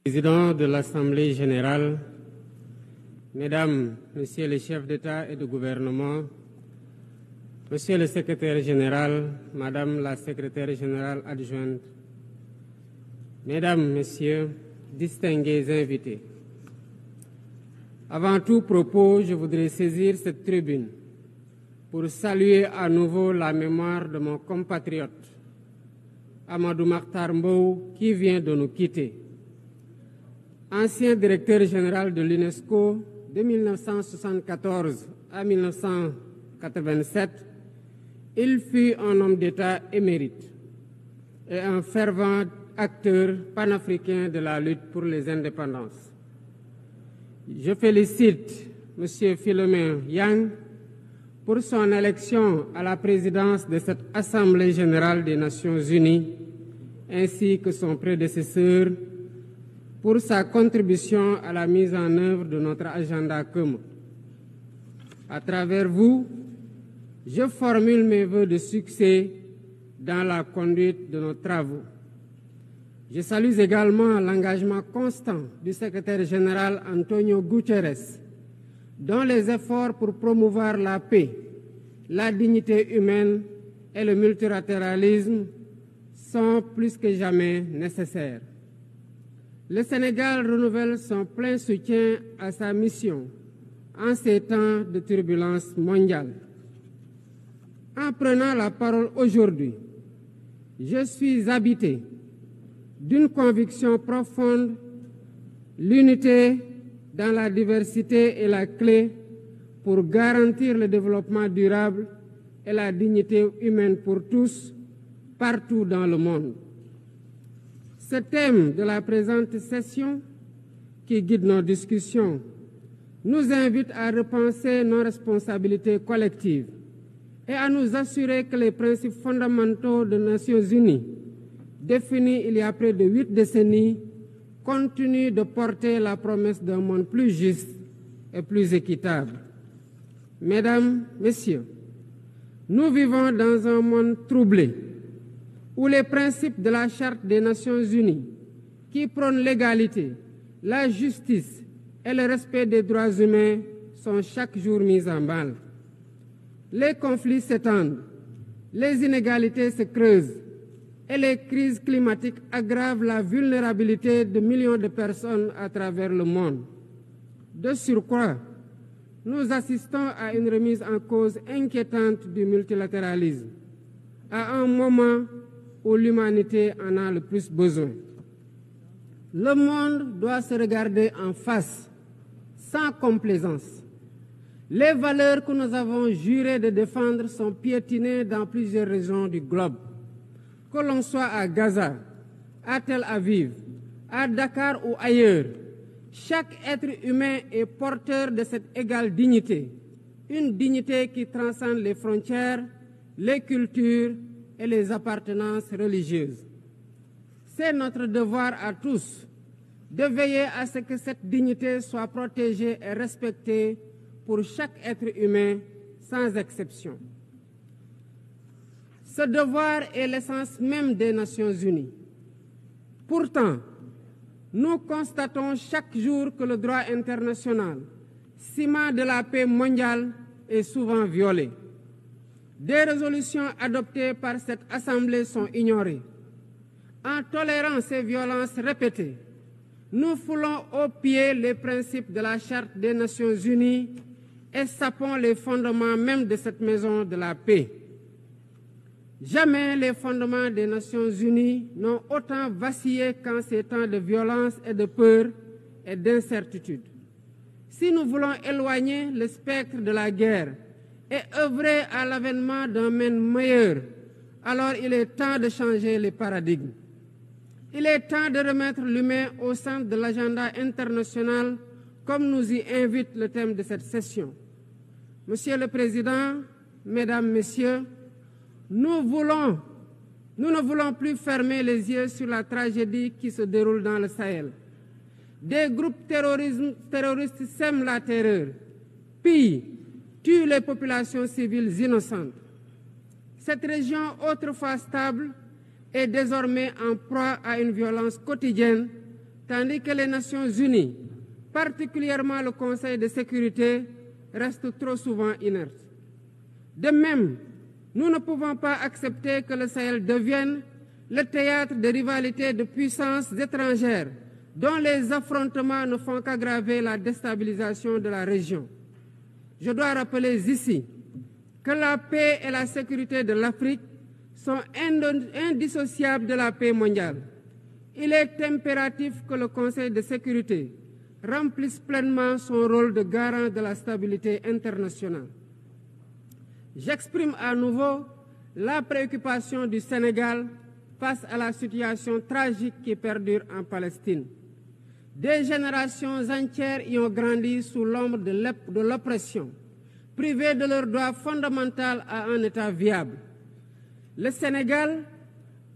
Président de l'Assemblée générale, Mesdames, Messieurs les chefs d'État et de gouvernement, Monsieur le secrétaire général, Madame la secrétaire générale adjointe, Mesdames, Messieurs, distingués invités. Avant tout propos, je voudrais saisir cette tribune pour saluer à nouveau la mémoire de mon compatriote, Amadou Makhtar Mbow, qui vient de nous quitter. Ancien directeur général de l'UNESCO de 1974 à 1987, il fut un homme d'État émérite et un fervent acteur panafricain de la lutte pour les indépendances. Je félicite M. Philomène Yang pour son élection à la présidence de cette Assemblée générale des Nations unies, ainsi que son prédécesseur, pour sa contribution à la mise en œuvre de notre agenda commun. À travers vous, je formule mes vœux de succès dans la conduite de nos travaux. Je salue également l'engagement constant du secrétaire général Antonio Guterres, dont les efforts pour promouvoir la paix, la dignité humaine et le multilatéralisme sont plus que jamais nécessaires. Le Sénégal renouvelle son plein soutien à sa mission en ces temps de turbulence mondiale. En prenant la parole aujourd'hui, je suis habité d'une conviction profonde: l'unité dans la diversité est la clé pour garantir le développement durable et la dignité humaine pour tous, partout dans le monde. Ce thème de la présente session, qui guide nos discussions, nous invite à repenser nos responsabilités collectives et à nous assurer que les principes fondamentaux des Nations unies, définis il y a près de 8 décennies, continuent de porter la promesse d'un monde plus juste et plus équitable. Mesdames, Messieurs, nous vivons dans un monde troublé, où les principes de la Charte des Nations unies, qui prônent l'égalité, la justice et le respect des droits humains, sont chaque jour mis en mal. Les conflits s'étendent, les inégalités se creusent et les crises climatiques aggravent la vulnérabilité de millions de personnes à travers le monde. De surcroît, nous assistons à une remise en cause inquiétante du multilatéralisme, à un moment où l'humanité en a le plus besoin. Le monde doit se regarder en face, sans complaisance. Les valeurs que nous avons juré de défendre sont piétinées dans plusieurs régions du globe. Que l'on soit à Gaza, à Tel Aviv, à Dakar ou ailleurs, chaque être humain est porteur de cette égale dignité, une dignité qui transcende les frontières, les cultures et les appartenances religieuses. C'est notre devoir à tous de veiller à ce que cette dignité soit protégée et respectée pour chaque être humain, sans exception. Ce devoir est l'essence même des Nations unies. Pourtant, nous constatons chaque jour que le droit international, ciment de la paix mondiale, est souvent violé. Des résolutions adoptées par cette Assemblée sont ignorées. En tolérant ces violences répétées, nous foulons aux pieds les principes de la Charte des Nations unies et sapons les fondements même de cette maison de la paix. Jamais les fondements des Nations unies n'ont autant vacillé qu'en ces temps de violence et de peur et d'incertitude. Si nous voulons éloigner le spectre de la guerre et œuvrer à l'avènement d'un monde meilleur, alors il est temps de changer les paradigmes. Il est temps de remettre l'humain au centre de l'agenda international, comme nous y invite le thème de cette session. Monsieur le Président, Mesdames, Messieurs, nous ne voulons plus fermer les yeux sur la tragédie qui se déroule dans le Sahel. Des groupes terroristes sèment la terreur, pillent, tuent les populations civiles innocentes. Cette région autrefois stable est désormais en proie à une violence quotidienne tandis que les Nations Unies, particulièrement le Conseil de sécurité, restent trop souvent inertes. De même, nous ne pouvons pas accepter que le Sahel devienne le théâtre de rivalités de puissances étrangères dont les affrontements ne font qu'aggraver la déstabilisation de la région. Je dois rappeler ici que la paix et la sécurité de l'Afrique sont indissociables de la paix mondiale. Il est impératif que le Conseil de sécurité remplisse pleinement son rôle de garant de la stabilité internationale. J'exprime à nouveau la préoccupation du Sénégal face à la situation tragique qui perdure en Palestine. Des générations entières y ont grandi sous l'ombre de l'oppression, privées de leur droit fondamental à un État viable. Le Sénégal,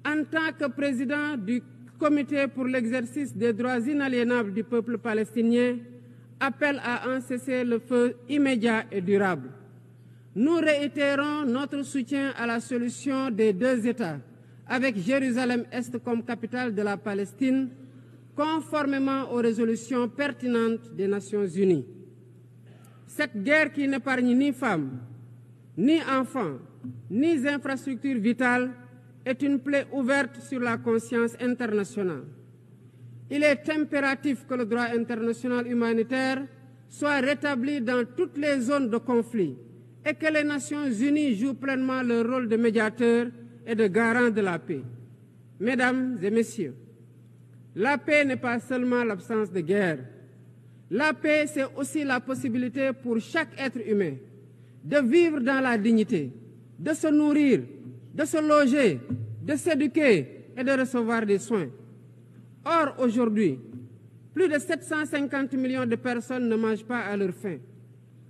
en tant que président du Comité pour l'exercice des droits inaliénables du peuple palestinien, appelle à un cessez-le-feu immédiat et durable. Nous réitérons notre soutien à la solution des deux États, avec Jérusalem-Est comme capitale de la Palestine, conformément aux résolutions pertinentes des Nations Unies. Cette guerre qui n'épargne ni femmes, ni enfants, ni infrastructures vitales est une plaie ouverte sur la conscience internationale. Il est impératif que le droit international humanitaire soit rétabli dans toutes les zones de conflit et que les Nations Unies jouent pleinement leur rôle de médiateur et de garant de la paix. Mesdames et messieurs, la paix n'est pas seulement l'absence de guerre. La paix, c'est aussi la possibilité pour chaque être humain de vivre dans la dignité, de se nourrir, de se loger, de s'éduquer et de recevoir des soins. Or, aujourd'hui, plus de 750 millions de personnes ne mangent pas à leur faim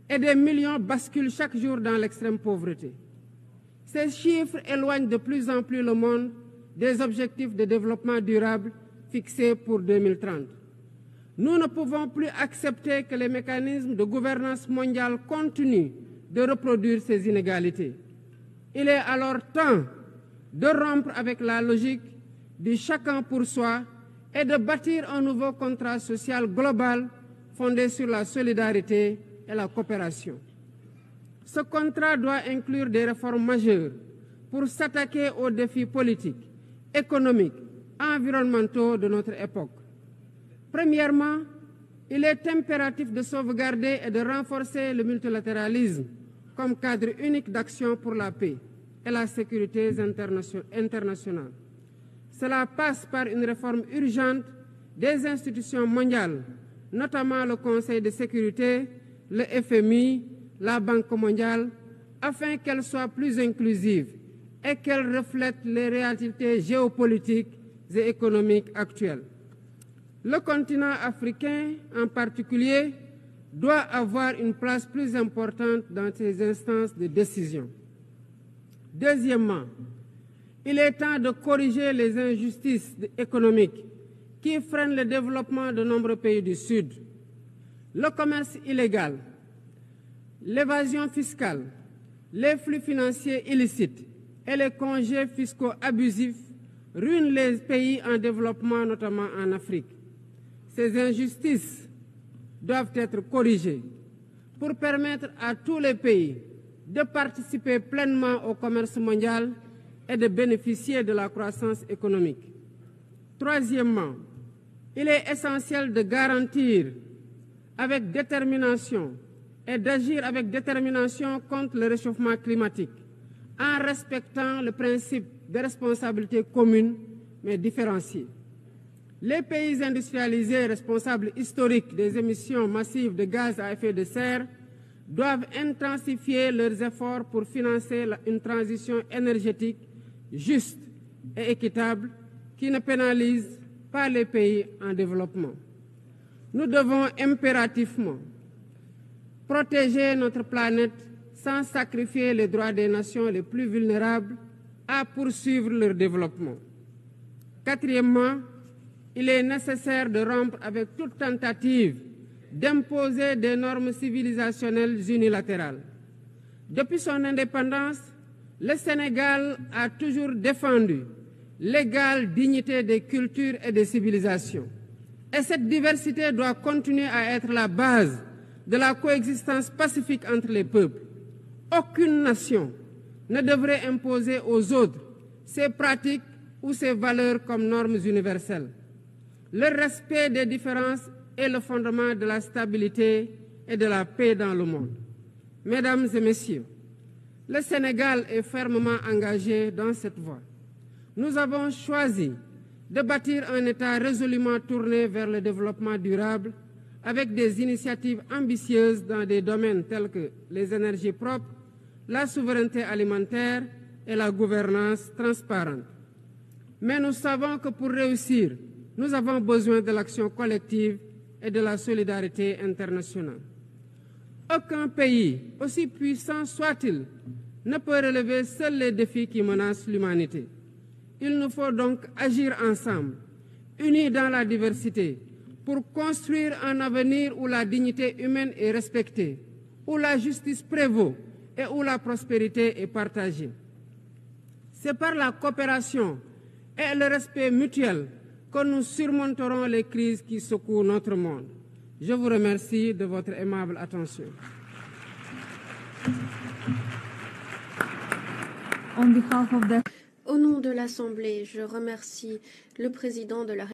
et des millions basculent chaque jour dans l'extrême pauvreté. Ces chiffres éloignent de plus en plus le monde des objectifs de développement durable fixés pour 2030. Nous ne pouvons plus accepter que les mécanismes de gouvernance mondiale continuent de reproduire ces inégalités. Il est alors temps de rompre avec la logique du chacun pour soi et de bâtir un nouveau contrat social global fondé sur la solidarité et la coopération. Ce contrat doit inclure des réformes majeures pour s'attaquer aux défis politiques, économiques, environnementaux de notre époque. Premièrement, il est impératif de sauvegarder et de renforcer le multilatéralisme comme cadre unique d'action pour la paix et la sécurité internationale. Cela passe par une réforme urgente des institutions mondiales, notamment le Conseil de sécurité, le FMI, la Banque mondiale, afin qu'elles soient plus inclusives et qu'elles reflètent les réalités géopolitiques et économiques actuelles. Le continent africain, en particulier, doit avoir une place plus importante dans ces instances de décision. Deuxièmement, il est temps de corriger les injustices économiques qui freinent le développement de nombreux pays du Sud. Le commerce illégal, l'évasion fiscale, les flux financiers illicites et les congés fiscaux abusifs ruinent les pays en développement, notamment en Afrique. Ces injustices doivent être corrigées pour permettre à tous les pays de participer pleinement au commerce mondial et de bénéficier de la croissance économique. Troisièmement, il est essentiel de garantir avec détermination et d'agir avec détermination contre le réchauffement climatique en respectant le principe de responsabilité commune mais différenciée. Les pays industrialisés responsables historiques des émissions massives de gaz à effet de serre doivent intensifier leurs efforts pour financer une transition énergétique juste et équitable qui ne pénalise pas les pays en développement. Nous devons impérativement protéger notre planète sans sacrifier les droits des nations les plus vulnérables à poursuivre leur développement. Quatrièmement, il est nécessaire de rompre avec toute tentative d'imposer des normes civilisationnelles unilatérales. Depuis son indépendance, le Sénégal a toujours défendu l'égale dignité des cultures et des civilisations. Et cette diversité doit continuer à être la base de la coexistence pacifique entre les peuples. Aucune nation ne devrait imposer aux autres ses pratiques ou ses valeurs comme normes universelles. Le respect des différences est le fondement de la stabilité et de la paix dans le monde. Mesdames et messieurs, le Sénégal est fermement engagé dans cette voie. Nous avons choisi de bâtir un État résolument tourné vers le développement durable avec des initiatives ambitieuses dans des domaines tels que les énergies propres, la souveraineté alimentaire et la gouvernance transparente. Mais nous savons que pour réussir, nous avons besoin de l'action collective et de la solidarité internationale. Aucun pays, aussi puissant soit-il, ne peut relever seuls les défis qui menacent l'humanité. Il nous faut donc agir ensemble, unis dans la diversité, pour construire un avenir où la dignité humaine est respectée, où la justice prévaut et où la prospérité est partagée. C'est par la coopération et le respect mutuel que nous surmonterons les crises qui secouent notre monde. Je vous remercie de votre aimable attention. Au nom de l'Assemblée, je remercie le président de la